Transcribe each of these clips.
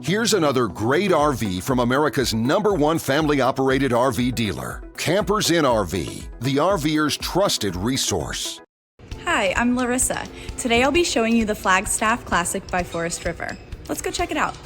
Here's another great RV from America's #1 family-operated RV dealer, Campers in RV, the RVer's trusted resource. Hi, I'm Larissa. Today I'll be showing you the Flagstaff Classic by Forest River. Let's go check it out.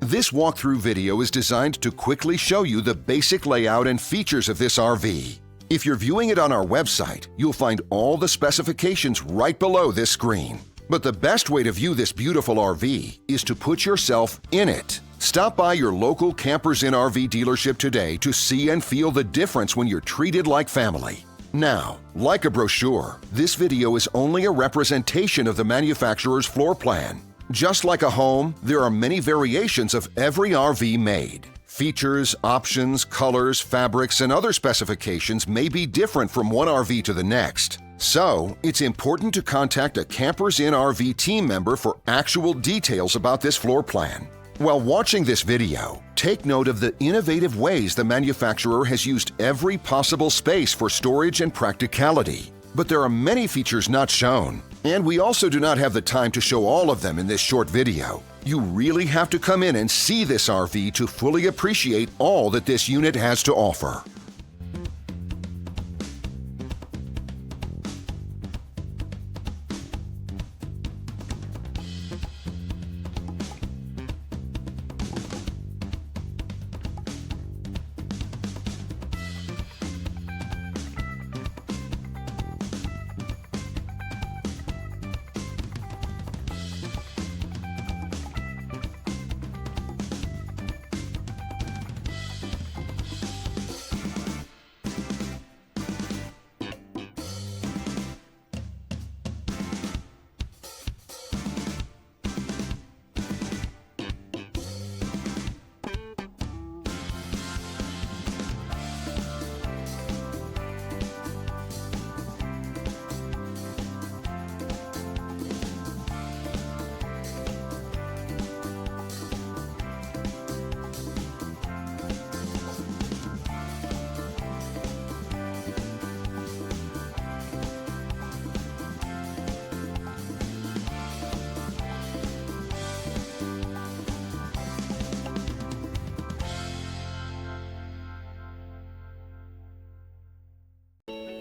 This walkthrough video is designed to quickly show you the basic layout and features of this RV. If you're viewing it on our website, you'll find all the specifications right below this screen. But the best way to view this beautiful RV is to put yourself in it. Stop by your local Campers in RV dealership today to see and feel the difference when you're treated like family. Now, like a brochure, this video is only a representation of the manufacturer's floor plan. Just like a home, there are many variations of every RV made. Features, options, colors, fabrics, and other specifications may be different from one RV to the next. So, it's important to contact a Campers in RV team member for actual details about this floor plan. While watching this video, take note of the innovative ways the manufacturer has used every possible space for storage and practicality. But there are many features not shown, and we also do not have the time to show all of them in this short video. You really have to come in and see this RV to fully appreciate all that this unit has to offer.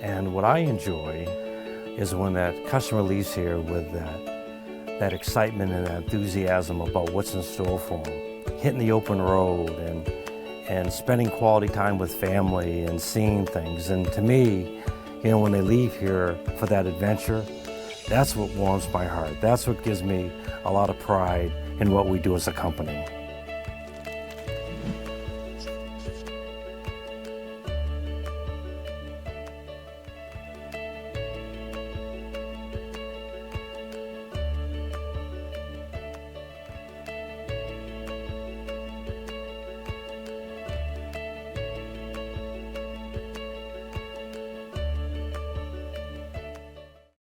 And what I enjoy is when that customer leaves here with that excitement and that enthusiasm about what's in store for them. Hitting the open road and spending quality time with family and seeing things. And to me, you know, when they leave here for that adventure, that's what warms my heart. That's what gives me a lot of pride in what we do as a company.